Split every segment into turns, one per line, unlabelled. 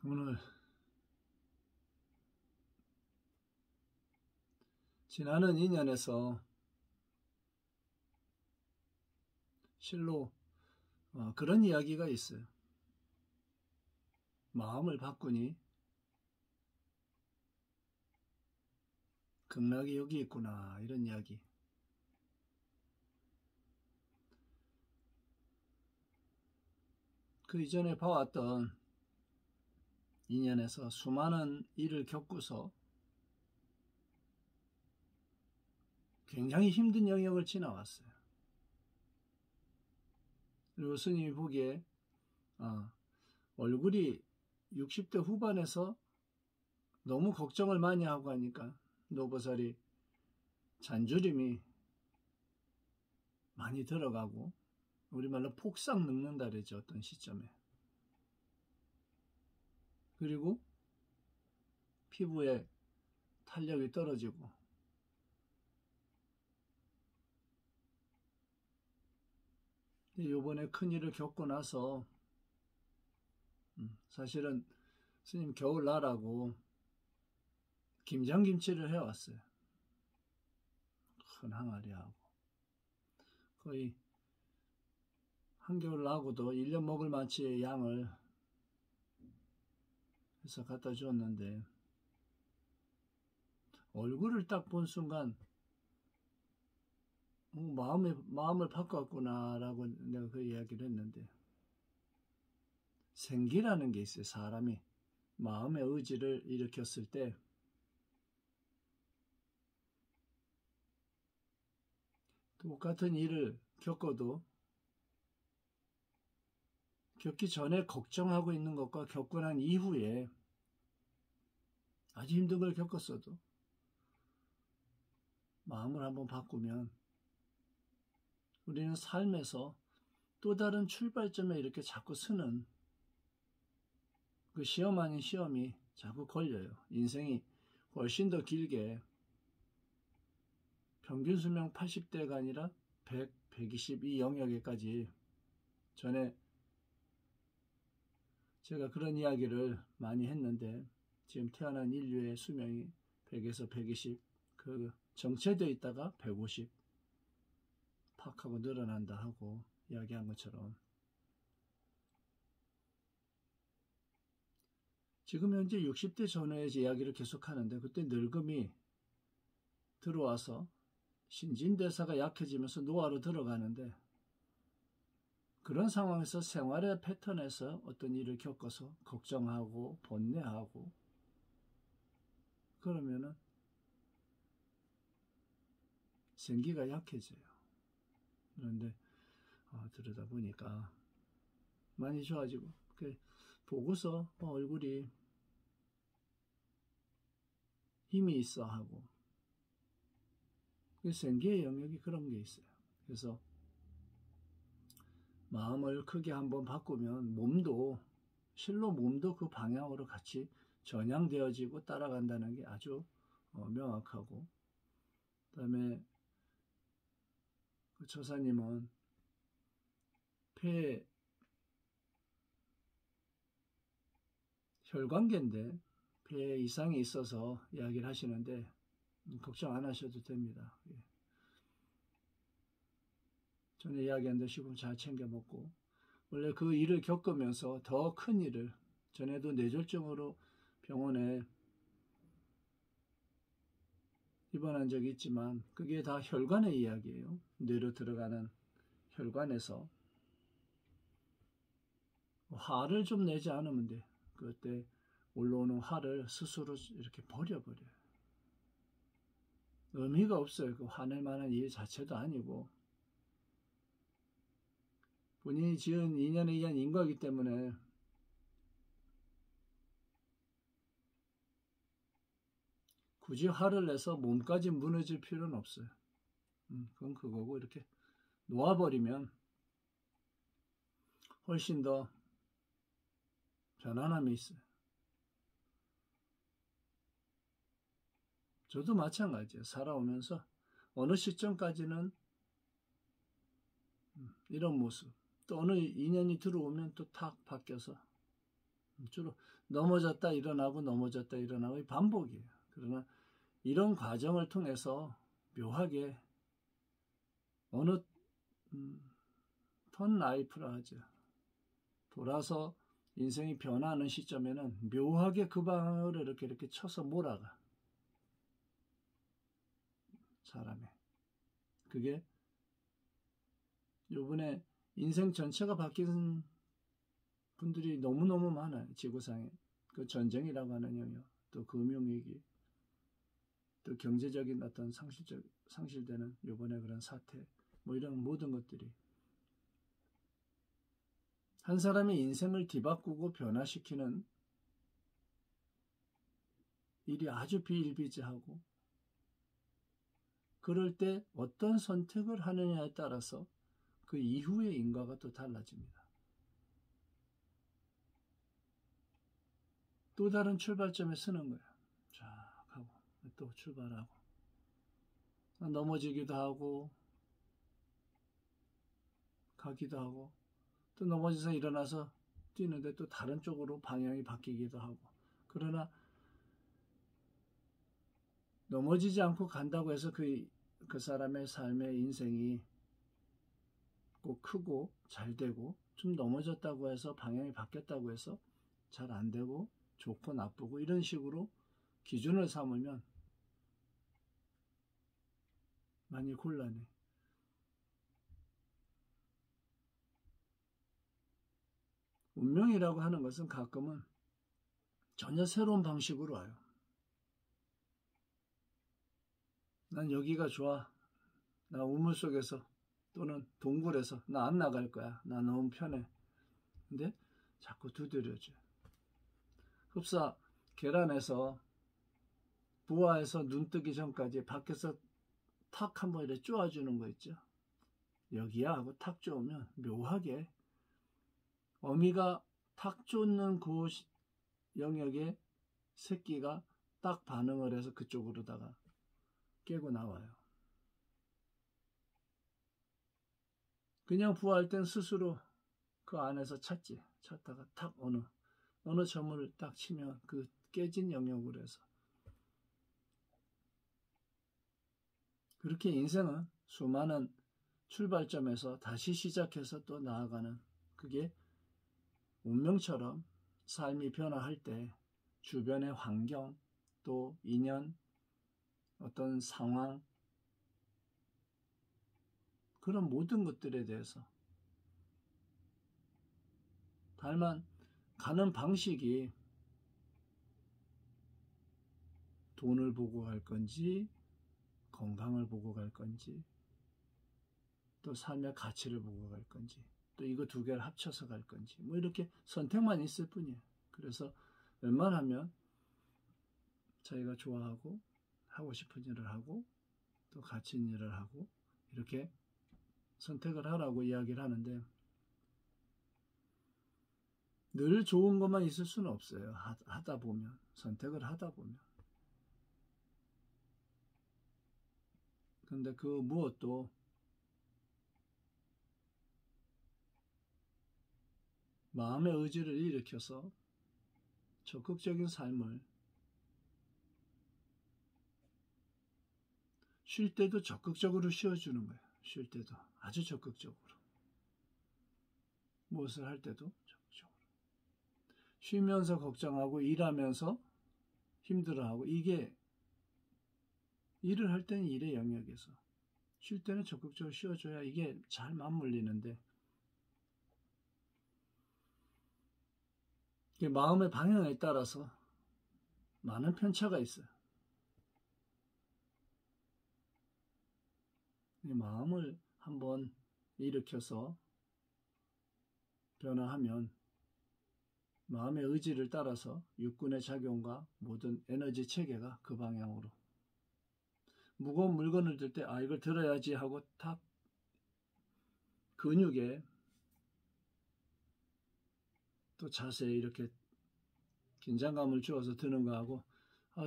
오늘 지나는 인연에서 실로 그런 이야기가 있어요. 마음을 바꾸니 극락이 여기 있구나, 이런 이야기. 그 이전에 봐왔던 인연에서 수많은 일을 겪고서 굉장히 힘든 영역을 지나왔어요. 그리고 스님이 보기에 얼굴이 60대 후반에서 너무 걱정을 많이 하고 하니까 노보살이 잔주림이 많이 들어가고 우리말로 폭삭 늙는다 그러죠, 어떤 시점에. 그리고 피부에 탄력이 떨어지고 요번에 큰일을 겪고 나서 사실은 스님 겨울나라고 김장김치를 해왔어요. 큰 항아리하고 거의 한겨울 나고도 1년 먹을 만치의 양을 해서 갖다 주었는데 얼굴을 딱 본 순간 마음을 바꿨구나 라고 내가 그 이야기를 했는데, 생기라는 게 있어요. 사람이 마음의 의지를 일으켰을 때 똑같은 일을 겪어도 겪기 전에 걱정하고 있는 것과 겪고 난 이후에 아주 힘든 걸 겪었어도 마음을 한번 바꾸면 우리는 삶에서 또 다른 출발점에 이렇게 자꾸 서는 그 시험 아닌 시험이 자꾸 걸려요. 인생이 훨씬 더 길게 평균 수명 80대가 아니라 100, 120 이 영역에까지, 전에 제가 그런 이야기를 많이 했는데 지금 태어난 인류의 수명이 100에서 120, 그 정체되어 있다가 150 팍 하고 늘어난다 하고 이야기한 것처럼 지금 현재 60대 전후의 이야기를 계속하는데, 그때 늙음이 들어와서 신진대사가 약해지면서 노화로 들어가는데, 그런 상황에서 생활의 패턴에서 어떤 일을 겪어서 걱정하고 번뇌하고 그러면은 생기가 약해져요. 그런데 들여다보니까 많이 좋아지고, 보고서 얼굴이 힘이 있어 하고, 생기의 영역이 그런 게 있어요. 그래서 마음을 크게 한번 바꾸면 실로 몸도 그 방향으로 같이 전향되어지고 따라간다는 게 아주 명확하고, 그 다음에 그 처사님은 폐에 혈관계인데 폐에 이상이 있어서 이야기를 하시는데 걱정 안 하셔도 됩니다. 전에 이야기한 대로 식품 잘 챙겨 먹고, 원래 그 일을 겪으면서 더 큰 일을, 전에도 뇌졸중으로 병원에 입원한 적이 있지만 그게 다 혈관의 이야기예요. 뇌로 들어가는 혈관에서 화를 좀 내지 않으면 돼. 그때 올라오는 화를 스스로 이렇게 버려버려요. 의미가 없어요. 그 화낼 만한 일 자체도 아니고, 본인이 지은 인연에 의한 인과이기 때문에 굳이 화를 내서 몸까지 무너질 필요는 없어요. 그건 그거고, 이렇게 놓아버리면 훨씬 더 편안함이 있어요. 저도 마찬가지예요. 살아오면서 어느 시점까지는 이런 모습, 또 어느 인연이 들어오면 또 탁 바뀌어서 주로 넘어졌다 일어나고 넘어졌다 일어나고 반복이에요. 그러나 이런 과정을 통해서 묘하게 어느 턴 라이프라 하죠. 돌아서 인생이 변화하는 시점에는 묘하게 그 방향으로 이렇게 쳐서 몰아가. 사람의. 그게 요번에 인생 전체가 바뀐 분들이 너무너무 많아요. 지구상에. 그 전쟁이라고 하는 영역, 또 금융위기, 또 경제적인 어떤 상실되는 요번에 그런 사태, 뭐 이런 모든 것들이 한 사람의 인생을 뒤바꾸고 변화시키는 일이 아주 비일비재하고, 그럴 때 어떤 선택을 하느냐에 따라서 그 이후의 인과가 또 달라집니다. 또 다른 출발점에 서는 거예요. 쫙 하고 또 출발하고 넘어지기도 하고 가기도 하고 또 넘어져서 일어나서 뛰는데 또 다른 쪽으로 방향이 바뀌기도 하고. 그러나 넘어지지 않고 간다고 해서 그 사람의 삶의 인생이 꼭 크고 잘 되고, 좀 넘어졌다고 해서 방향이 바뀌었다고 해서 잘 안 되고 좋고 나쁘고 이런 식으로 기준을 삼으면 많이 곤란해. 운명이라고 하는 것은 가끔은 전혀 새로운 방식으로 와요. 난 여기가 좋아. 나 우물 속에서 또는 동굴에서 나 안 나갈 거야. 나 너무 편해. 근데 자꾸 두드려줘. 흡사 계란에서 부화해서 눈 뜨기 전까지 밖에서 탁 한번 이렇게 쪼아주는 거 있죠. 여기야 하고 탁 쪼으면 묘하게 어미가 탁 쫓는 그 영역에 새끼가 딱 반응을 해서 그쪽으로다가 깨고 나와요. 그냥 부화할 땐 스스로 그 안에서 찾다가 탁 어느 점을 딱 치면 그 깨진 영역으로 해서. 그렇게 인생은 수많은 출발점에서 다시 시작해서 또 나아가는, 그게 운명처럼 삶이 변화할 때 주변의 환경, 또 인연, 어떤 상황, 그런 모든 것들에 대해서 다만 가는 방식이 돈을 보고 갈 건지, 건강을 보고 갈 건지, 또 삶의 가치를 보고 갈 건지, 또 이거 두 개를 합쳐서 갈 건지, 뭐 이렇게 선택만 있을 뿐이에요. 그래서 웬만하면 자기가 좋아하고 하고 싶은 일을 하고 또 가치 있는 일을 하고 이렇게 선택을 하라고 이야기를 하는데, 늘 좋은 것만 있을 수는 없어요. 하다 보면, 선택을 하다 보면. 근데 그 무엇도 마음의 의지를 일으켜서 적극적인 삶을, 쉴 때도 적극적으로 쉬어주는 거예요. 쉴 때도 아주 적극적으로. 무엇을 할 때도 적극적으로. 쉬면서 걱정하고 일하면서 힘들어하고, 이게 일을 할 때는 일의 영역에서, 쉴 때는 적극적으로 쉬어줘야 이게 잘 맞물리는데, 마음의 방향에 따라서 많은 편차가 있어요. 이 마음을 한번 일으켜서 변화하면 마음의 의지를 따라서 육군의 작용과 모든 에너지 체계가 그 방향으로, 무거운 물건을 들 때 이걸 들어야지 하고 탁 근육에 또 자세에 이렇게 긴장감을 주어서 드는 거하고,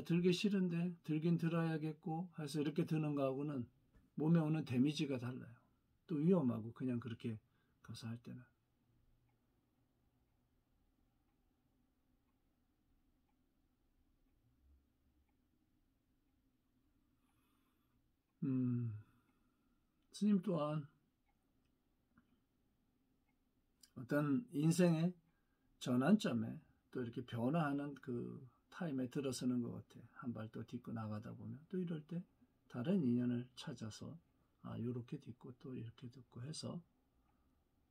들기 싫은데 들긴 들어야겠고 해서 이렇게 드는 거하고는 몸에 오는 데미지가 달라요. 또 위험하고, 그냥 그렇게 가서 할 때는. 스님 또한 어떤 인생의 전환점에 또 이렇게 변화하는 그 타임에 들어서는 것 같아. 한 발 또 딛고 나가다 보면 또 이럴 때 다른 인연을 찾아서 요렇게 딛고 또 이렇게 딛고 해서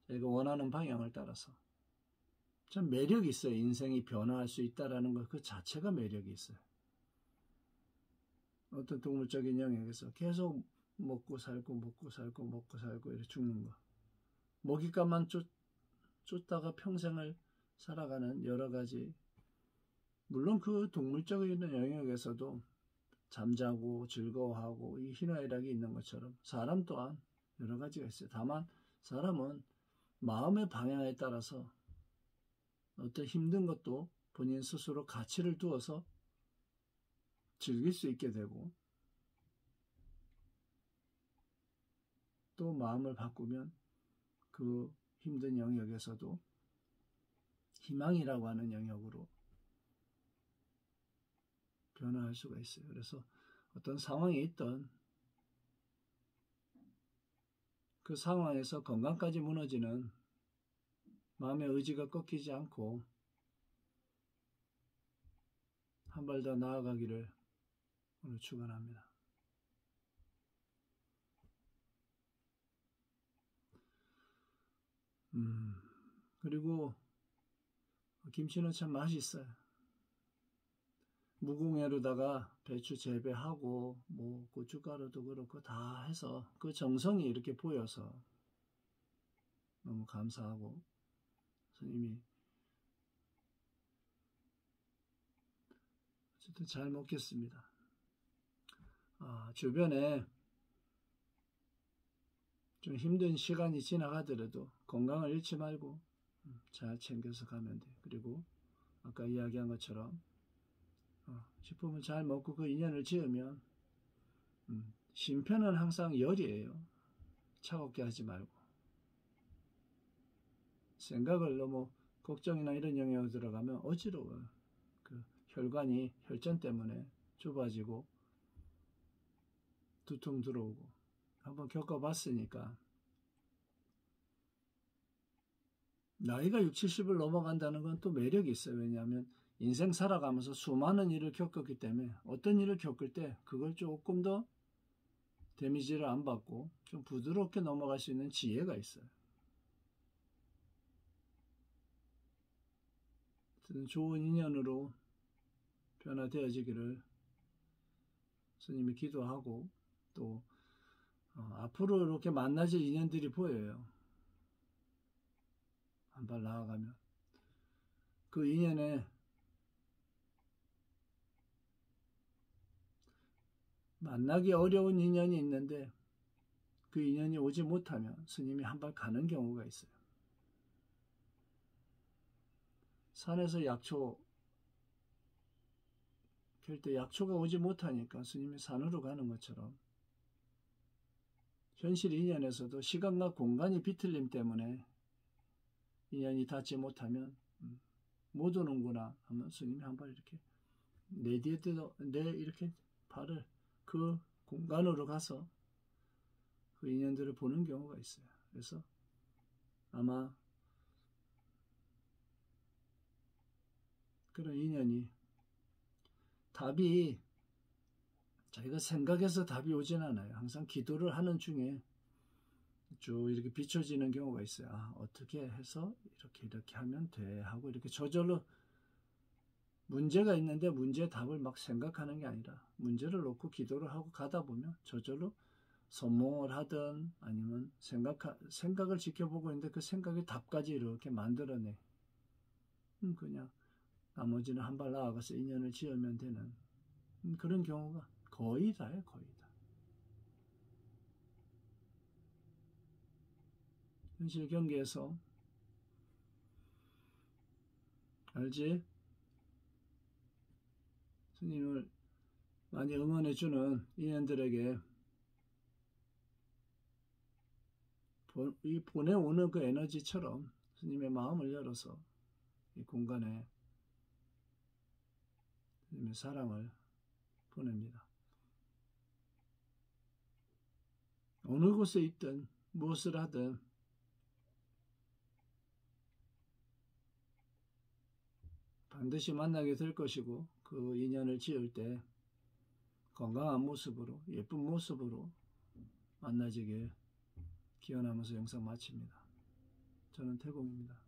자기가 원하는 방향을 따라서 참 매력이 있어요. 인생이 변화할 수 있다라는 것 그 자체가 매력이 있어요. 어떤 동물적인 영역에서 계속 먹고 살고 먹고 살고 먹고 살고 이렇게 죽는 거. 먹잇감만 쫓다가 평생을 살아가는 여러 가지, 물론 그 동물적인 영역에서도 잠자고 즐거워하고 이 희노애락이 있는 것처럼 사람 또한 여러 가지가 있어요. 다만 사람은 마음의 방향에 따라서 어떤 힘든 것도 본인 스스로 가치를 두어서 즐길 수 있게 되고, 또 마음을 바꾸면 그 힘든 영역에서도 희망이라고 하는 영역으로 변화할 수가 있어요. 그래서 어떤 상황이 있던 그 상황에서 건강까지 무너지는 마음의 의지가 꺾이지 않고 한 발 더 나아가기를 오늘 축원합니다. 그리고 김치는 참 맛있어요. 무궁회로다가 배추 재배하고 뭐 고춧가루도 그렇고 다 해서 그 정성이 이렇게 보여서 너무 감사하고, 스님이 어쨌든 잘 먹겠습니다. 주변에 좀 힘든 시간이 지나가더라도 건강을 잃지 말고 잘 챙겨서 가면 돼. 그리고 아까 이야기한 것처럼 식품을 잘 먹고 그 인연을 지으면 심편은 항상 열이에요. 차갑게 하지 말고. 생각을 너무 걱정이나 이런 영역으로 들어가면 어지러워요. 그 혈관이 혈전 때문에 좁아지고 두통 들어오고 한번 겪어봤으니까. 나이가 60, 70을 넘어간다는 건 또 매력이 있어요. 왜냐하면 인생 살아가면서 수많은 일을 겪었기 때문에 어떤 일을 겪을 때 그걸 조금 더 데미지를 안 받고 좀 부드럽게 넘어갈 수 있는 지혜가 있어요. 좋은 인연으로 변화되어지기를 스님이 기도하고, 또 앞으로 이렇게 만나질 인연들이 보여요. 한 발 나아가면 그 인연에 만나기 어려운 인연이 있는데 그 인연이 오지 못하면 스님이 한 발 가는 경우가 있어요. 산에서 약초 캘 때 약초가 오지 못하니까 스님이 산으로 가는 것처럼 현실 인연에서도 시간과 공간이 비틀림 때문에 인연이 닿지 못하면 못 오는구나 하면 스님이 한 발 이렇게 내 뒤에 내 이렇게 발을 그 공간으로 가서 그 인연들을 보는 경우가 있어요. 그래서 아마 그런 인연이, 답이 자기가 생각해서 답이 오진 않아요. 항상 기도를 하는 중에 쭉 이렇게 비춰지는 경우가 있어요. 어떻게 해서 이렇게 하면 돼 하고 이렇게 저절로 문제가 있는데 문제의 답을 막 생각하는 게 아니라 문제를 놓고 기도를 하고 가다 보면 저절로 선몽을 하든 아니면 생각을 지켜보고 있는데 그 생각의 답까지 이렇게 만들어내. 그냥 나머지는 한 발 나아가서 인연을 지으면 되는 그런 경우가 거의 다예요. 거의 다. 현실 경계에서 알지? 스님을 많이 응원해주는 인연들에게 이 보내오는 그 에너지처럼 스님의 마음을 열어서 이 공간에 스님의 사랑을 보냅니다. 어느 곳에 있든 무엇을 하든 반드시 만나게 될 것이고, 그 인연을 지을 때 건강한 모습으로, 예쁜 모습으로 만나지길 기원하면서 영상 마칩니다. 저는 태공입니다.